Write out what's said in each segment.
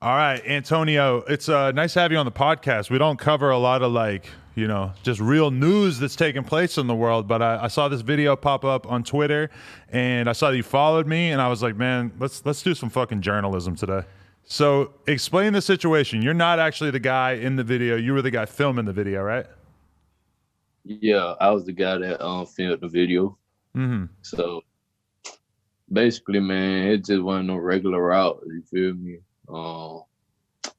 All right, Antonio, it's nice to have you on the podcast. We don't cover a lot of just real news that's taking place in the world, but I saw this video pop up on Twitter, and I saw that you followed me, and I was like, man, let's do some fucking journalism today. So explain the situation. You're not actually the guy in the video. You were the guy filming the video, right? Yeah, I was the guy that filmed the video. Mm-hmm. So basically, man, it just wasn't no regular route. You feel me?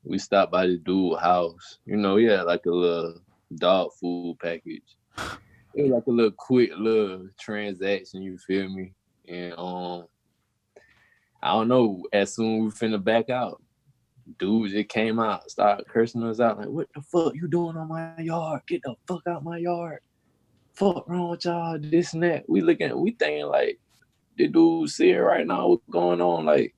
We stopped by the dude's house. You know, he had like a little dog food package. It was like a little quick little transaction. You feel me? And I don't know. As soon as we finna back out, dude just came out, started cursing us out like, "What the fuck you doing on my yard? Get the fuck out my yard! Fuck wrong with y'all? This and that." We thinking like, the dude see it right now. What's going on? Like,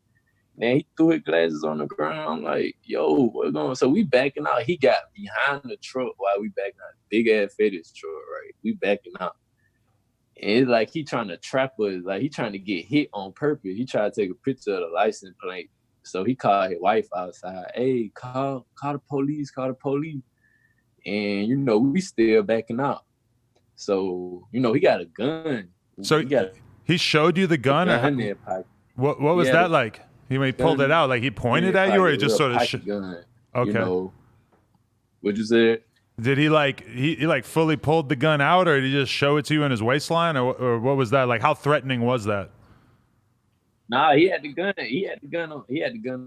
man, he threw his glasses on the ground. Like, yo, what's going on? So we backing out. He got behind the truck while we backing out. Big ass FedEx truck, right? We backing out. And it's like he trying to trap us. Like he trying to get hit on purpose. He tried to take a picture of the license plate. So he called his wife outside. Hey, call the police. Call the police. And you know we still backing out. So you know he got a gun. So he showed you the gun, or in their pocket. What was that like? When he pulled it out, like he pointed at you, or he just sort of gun. Okay. You know, what'd you say? Did he he fully pulled the gun out, or did he just show it to you in his waistline, or what was that like? How threatening was that? Nah, he had the gun. He had the gun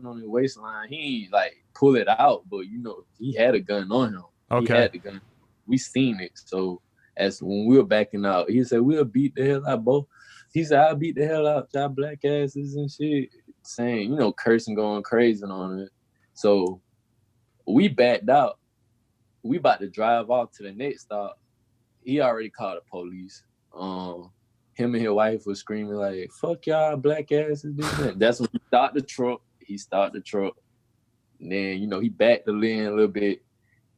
on his waistline. He ain't like pull it out, but you know he had a gun on him. Okay. He had the gun. We seen it. So as when we were backing out, he said we'll beat the hell out both. He said I'll beat the hell out y'all black asses and shit. Saying, you know, cursing, going crazy on it. So we backed out. We about to drive off to the next stop. He already called the police. Him and his wife was screaming like, "Fuck y'all, black asses." That's when he stopped the truck. And then, you know, he backed the lane a little bit.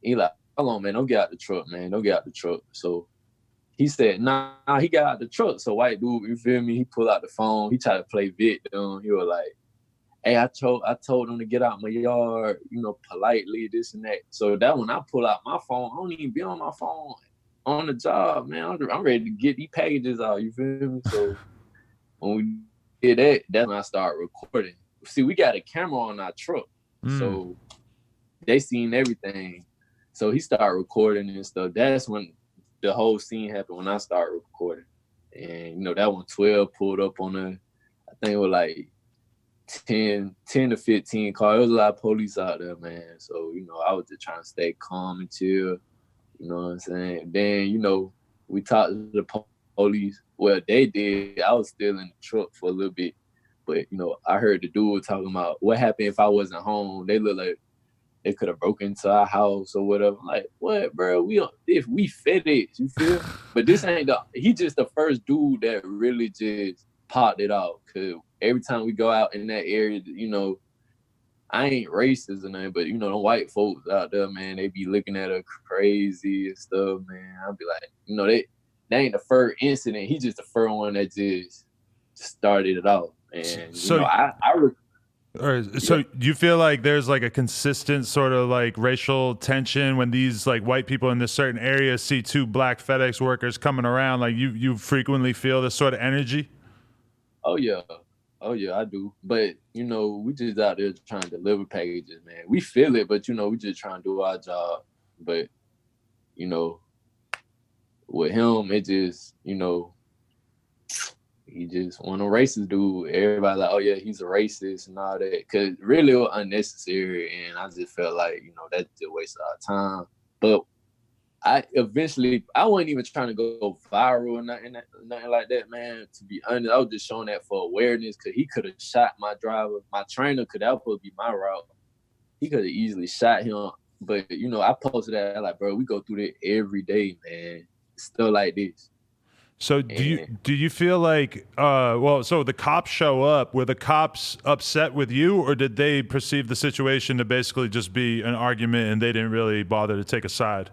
He like, "Hold on, man, don't get out the truck, man. Don't get out the truck." So he said, nah, he got out the truck. So white dude, you feel me? He pulled out the phone. He tried to play victim. He was like, "Hey, I told him to get out my yard, you know, politely, this and that." So that when I pull out my phone, I don't even be on my phone on the job, man. I'm ready to get these packages out, you feel me? So when we did that, that's when I started recording. See, we got a camera on our truck, so they seen everything. So he started recording and stuff. That's when the whole scene happened, when I started recording. And, you know, that when 12 pulled up on the, I think it was like 10 to 15 cars. There was a lot of police out there, man. So, you know, I was just trying to stay calm and chill. You know what I'm saying? Then, you know, we talked to the police. Well, they did. I was still in the truck for a little bit. But, you know, I heard the dude talking about what happened if I wasn't home. They look like they could have broken into our house or whatever. Like, what, bro? If we FedEx, you feel? But this ain't he just the first dude that really just popped it out. Cause every time we go out in that area, you know, I ain't racist or nothing, but you know, the white folks out there, man, they be looking at her crazy and stuff, man. I'll be like, you know, that ain't the first incident. He just the first one that just started it off. And so, you know, so you feel like there's like a consistent sort of like racial tension when these like white people in this certain area see two black FedEx workers coming around? Like you frequently feel this sort of energy? Oh yeah, I do. But you know, we just out there trying to deliver packages, man. We feel it, but you know, we just trying to do our job. But you know, with him, it just, you know, he just one of the racist dude. Everybody like, oh yeah, he's a racist and all that. Cause really it was unnecessary, and I just felt like, you know, that just wasted our time. But I wasn't even trying to go viral or nothing like that, man. To be honest, I was just showing that for awareness, because he could have shot my driver. My trainer could have supposed to be my route. He could have easily shot him. But, you know, I posted that, like, bro, we go through that every day, man. Stuff like this. So do you feel like, so the cops show up, were the cops upset with you, or did they perceive the situation to basically just be an argument and they didn't really bother to take a side?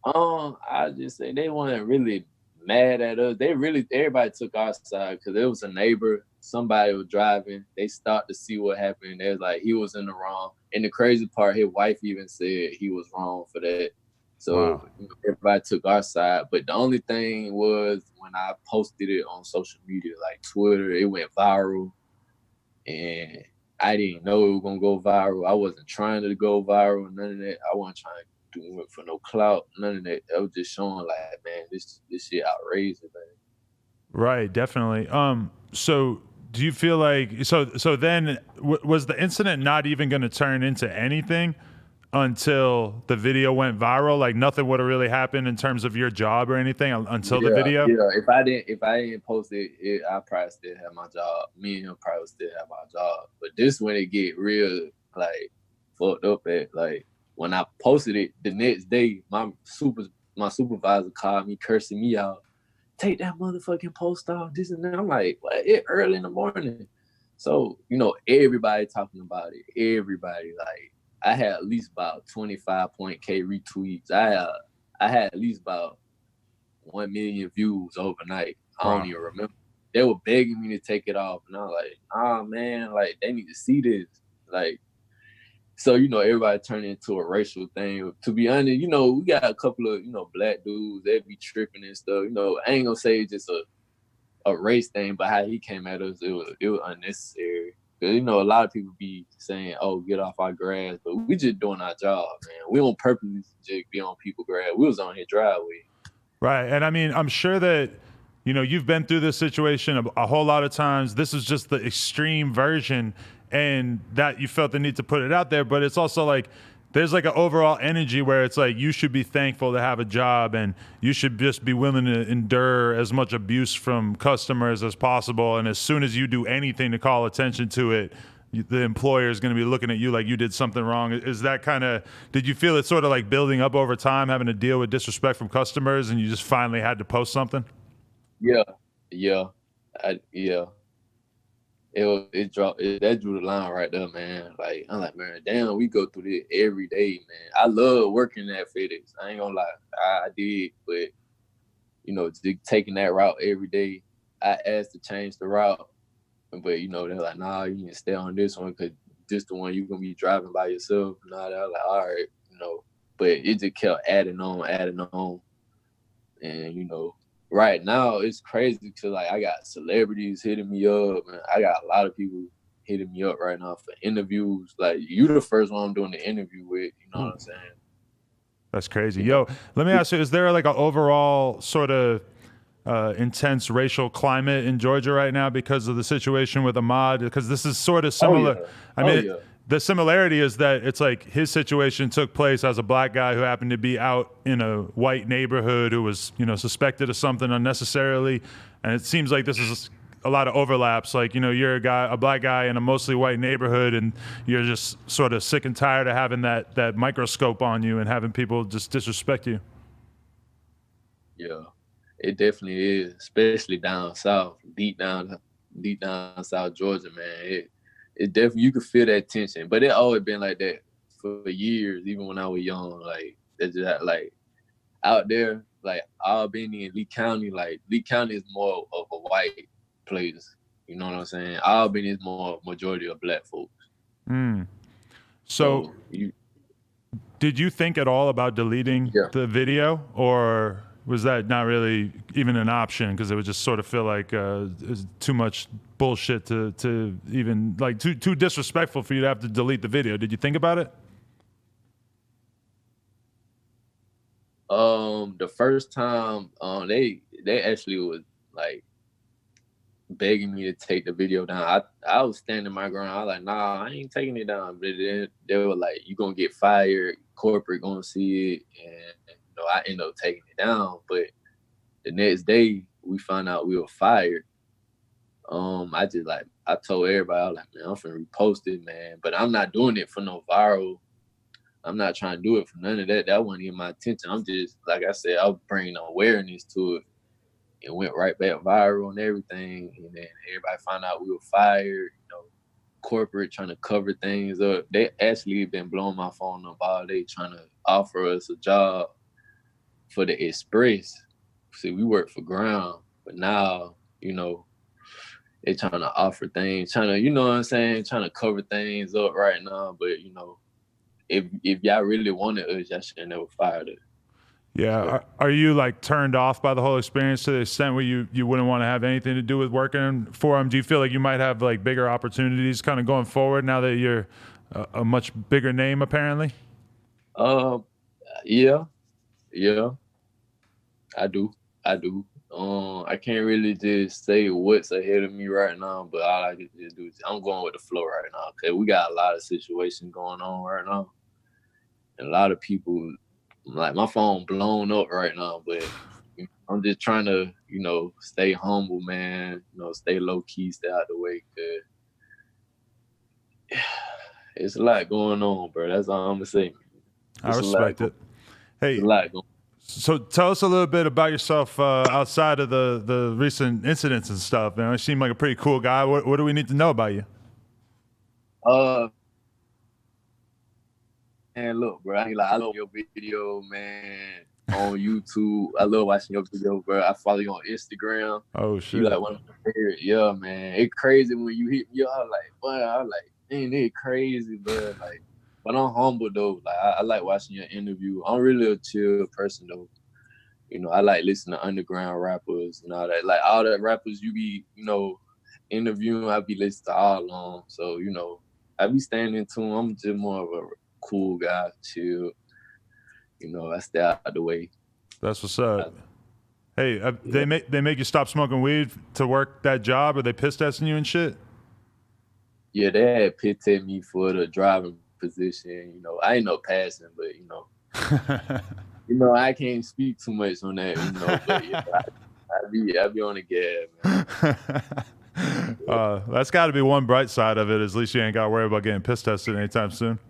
I just say they weren't really mad at us. Everybody took our side, because there was a neighbor somebody was driving. They start to see what happened. They was like, he was in the wrong. And the crazy part, his wife even said he was wrong for that. So Wow. everybody took our side. But the only thing was when I posted it on social media, like Twitter, it went viral. And I didn't know it was gonna go viral. I wasn't trying to go viral, none of that. I wasn't trying to do it for no clout, none of that. I was just showing like, man, this shit outrageous, man. Right, definitely. So do you feel like so then was the incident not even going to turn into anything until the video went viral? Like nothing would have really happened in terms of your job or anything until the video? Yeah. If I didn't post it, I probably still have my job. Me and him probably still have my job. But this when it get real like fucked up at like when I posted it the next day, my supervisor called me cursing me out. Take that motherfucking post off, this and that. I'm like, what? It early in the morning. So, everybody talking about it. Everybody. Like, I had at least about 25.k retweets. I had at least about 1 million views overnight. I don't even remember. They were begging me to take it off. And I was like, man, like, they need to see this. Like, so, everybody turned into a racial thing. To be honest, we got a couple of, black dudes, they be tripping and stuff. I ain't gonna say it's just a race thing, but how he came at us, it was unnecessary. Because, a lot of people be saying, oh, get off our grass. But we just doing our job, man. We don't purposely just be on people's grass. We was on his driveway. Right. And I mean, I'm sure that, you've been through this situation a whole lot of times. This is just the extreme version, and that you felt the need to put it out there. But it's also like, there's like an overall energy where it's like, you should be thankful to have a job, and you should just be willing to endure as much abuse from customers as possible. And as soon as you do anything to call attention to it, the employer is going to be looking at you like you did something wrong. Is that did you feel it sort of like building up over time, having to deal with disrespect from customers, and you just finally had to post something? Yeah. That drew the line right there, man. Like, I'm like, man, damn, we go through this every day, man. I love working at FedEx. I ain't gonna lie, I did, but taking that route every day, I asked to change the route, but they're like, nah, you need to stay on this one because this the one you're gonna be driving by yourself. Nah, they're like, all right, but it just kept adding on, and right now it's crazy because like I got celebrities hitting me up, and I got a lot of people hitting me up right now for interviews. Like, you the first one I'm doing the interview with, you know what I'm saying? That's crazy. Yo, let me ask you, is there like an overall sort of intense racial climate in Georgia right now because of the situation with Ahmad? Because this is sort of similar. Yeah. I mean, the similarity is that it's like his situation took place as a black guy who happened to be out in a white neighborhood who was, suspected of something unnecessarily. And it seems like this is a lot of overlaps. Like, you're a black guy in a mostly white neighborhood, and you're just sort of sick and tired of having that microscope on you and having people just disrespect you. Yeah, it definitely is, especially down south, deep down South Georgia, man. It definitely, you could feel that tension, but it always been like that for years, even when I was young. Like, it's just like out there, like Albany and Lee County. Like, Lee County is more of a white place. You know what I'm saying? Albany is more majority of black folks. So did you think at all about deleting the video, or was that not really even an option because it would just sort of feel like it's too much bullshit to even, like, too disrespectful for you to have to delete the video? Did you think about it? The first time, they actually was like begging me to take the video down. I was standing my ground. I was like, nah, I ain't taking it down. But then they were like, you gonna get fired, corporate gonna see it, and I ended up taking it down. But the next day we found out we were fired. I told everybody, I was like, man, I'm finna repost it, man. But I'm not doing it for no viral. I'm not trying to do it for none of that. That wasn't even my intention. I'm just, like I said, I was bringing awareness to it. It went right back viral and everything. And then everybody found out we were fired, corporate trying to cover things up. They actually been blowing my phone up all day trying to offer us a job for the Express. See, we work for ground, but now, they trying to offer things, trying to, you know what I'm saying, trying to cover things up right now. But you know, if y'all really wanted us, y'all should have never fired us. Yeah. So, Are you like turned off by the whole experience to the extent where you wouldn't want to have anything to do with working for them? Do you feel like you might have like bigger opportunities kind of going forward now that you're a much bigger name apparently? uh, yeah, yeah, I do, I do. I can't really just say what's ahead of me right now, but all I can just do is I'm going with the flow right now because we got a lot of situations going on right now, and a lot of people, like my phone blown up right now, but I'm just trying to, you know, stay humble, man. You know, stay low key, stay out the way, cause it's a lot going on, bro. That's all I'm gonna say. I It's a lot. respect it. It's a Hey, lot going. so tell us a little bit about yourself outside of the recent incidents and stuff. Man, you seem like a pretty cool guy. What do we need to know about you? Uh, man, look, bro. I ain't like, I love your video, man. On YouTube, I love watching your video, bro. I follow you on Instagram. Oh You shit. like one of my favorite, yeah, man. It crazy when you hit me. I was like, boy, I was like, man, it crazy, bro. Like, but I'm humble though. Like, I like watching your interview. I'm really a chill person though. You know, I like listening to underground rappers and all that. Like all the rappers you be, you know, interviewing, I be listening to all of them. So, you know, I be standing to them. I'm just more of a cool guy, chill. You know, I stay out the way. That's what's up. Hey, Yeah. they make you stop smoking weed to work that job, or they piss testing you and shit? Yeah, they had pitted me for the driving position. You know, I ain't no passing, but you know, I can't speak too much on that. You know, but yeah, I be on the gas, man. That's got to be one bright side of it. At least you ain't got to worry about getting piss tested anytime soon.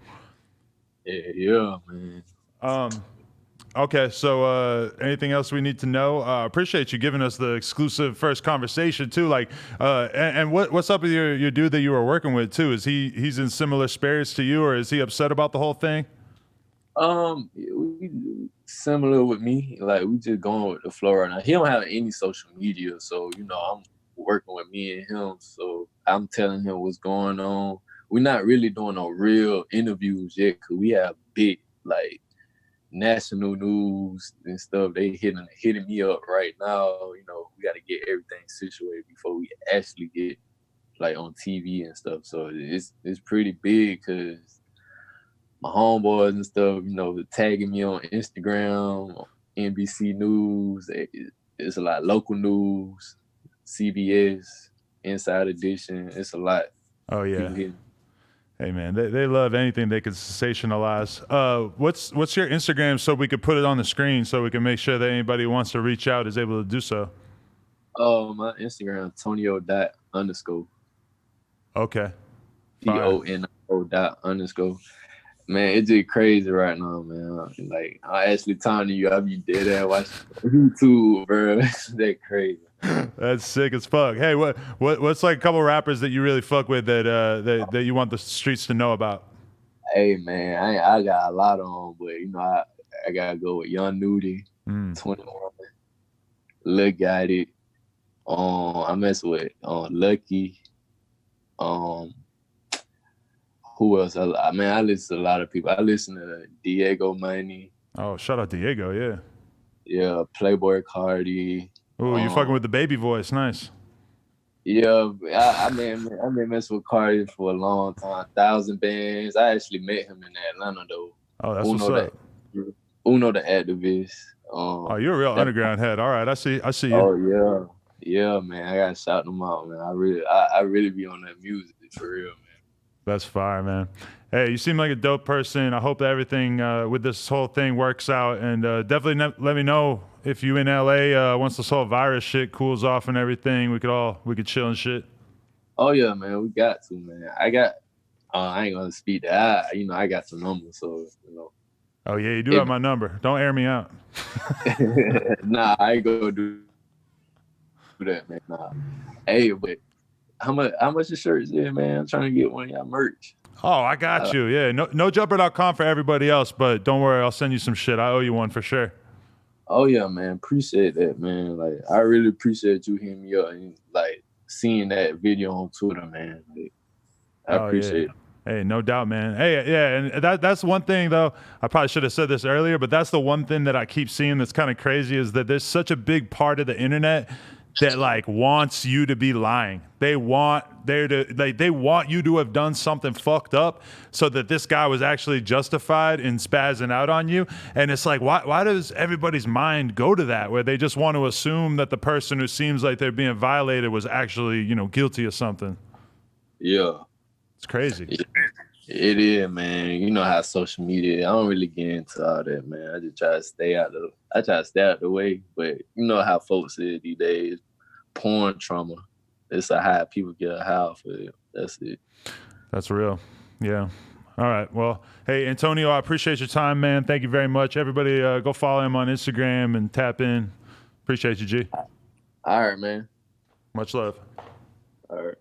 Yeah, man. Um, okay, so anything else we need to know? Appreciate you giving us the exclusive first conversation too. Like, and what's up with your dude that you were working with too? Is he's in similar spirits to you, or is he upset about the whole thing? We similar with me. Like we just going with the flow right now. He don't have any social media, so you know I'm working with me and him. So I'm telling him what's going on. We're not really doing no real interviews yet, cause we have big like national news and stuff. They hitting me up right now. You know, we got to get everything situated before we actually get like on TV and stuff. So it's pretty big because my homeboys and stuff, you know, tagging me on Instagram, NBC News. It's a lot local news, CBS, Inside Edition. It's a lot. Oh yeah. People hitting. Hey man, they love anything they can sensationalize. What's your Instagram so we could put it on the screen so we can make sure that anybody who wants to reach out is able to do so. Oh, my Instagram, Antonio._. Okay. TONO._. Man, it's just crazy right now, man. Like I actually talking to you, I be dead ass watching YouTube, bro. That crazy. That's sick as fuck. Hey, what's like a couple rappers that you really fuck with that you want the streets to know about? Hey man, I got a lot on, but you know I gotta go with Young Nudie, 21, Lil Got It. I mess with Lucky. Who else? I listen to a lot of people. I listen to Diego Money. Oh, shout out Diego, yeah. Yeah, Playboy Cardi. Oh, you fucking with the baby voice, nice. Yeah, I've been messing with Cardi for a long time. 1,000 Bands. I actually met him in Atlanta though. Oh, that's what's up. Uno the activist. Oh, you're a real underground head. All right, I see you. Oh yeah, man. I gotta shout them out, man. I really be on that music for real, man. That's fire, man. Hey, you seem like a dope person. I hope that everything with this whole thing works out, and definitely let me know if you in LA once this whole virus shit cools off and everything. We could chill and shit. Oh yeah, man. We got to, man. I ain't gonna speak that. I got some numbers, so you know. Oh yeah, you do have my number. Don't air me out. Nah, I ain't gonna do that, man. Nah. Hey, but how much the shirts is, man? I'm trying to get one of y'all merch. Oh, I got you. Yeah, nojumper.com for everybody else, but don't worry, I'll send you some shit. I owe you one for sure. Oh yeah, man. Appreciate that, man. Like I really appreciate you hitting me up and like seeing that video on Twitter, man. I Oh yeah. appreciate it. Hey, no doubt, man. Hey, yeah, and that's one thing though. I probably should have said this earlier, but that's the one thing that I keep seeing that's kind of crazy is that there's such a big part of the internet that like wants you to be lying. They want they want you to have done something fucked up so that this guy was actually justified in spazzing out on you. And it's like, why does everybody's mind go to that where they just want to assume that the person who seems like they're being violated was actually, guilty of something? Yeah. It's crazy. It is, man. You know how social media. I don't really get into all that, man. I just try to stay out the way. But you know how folks is these days. Porn trauma. It's a high. People get a high for it. That's it. That's real. Yeah. All right. Well, hey, Antonio, I appreciate your time, man. Thank you very much. Everybody go follow him on Instagram and tap in. Appreciate you, G. All right, man. Much love. All right.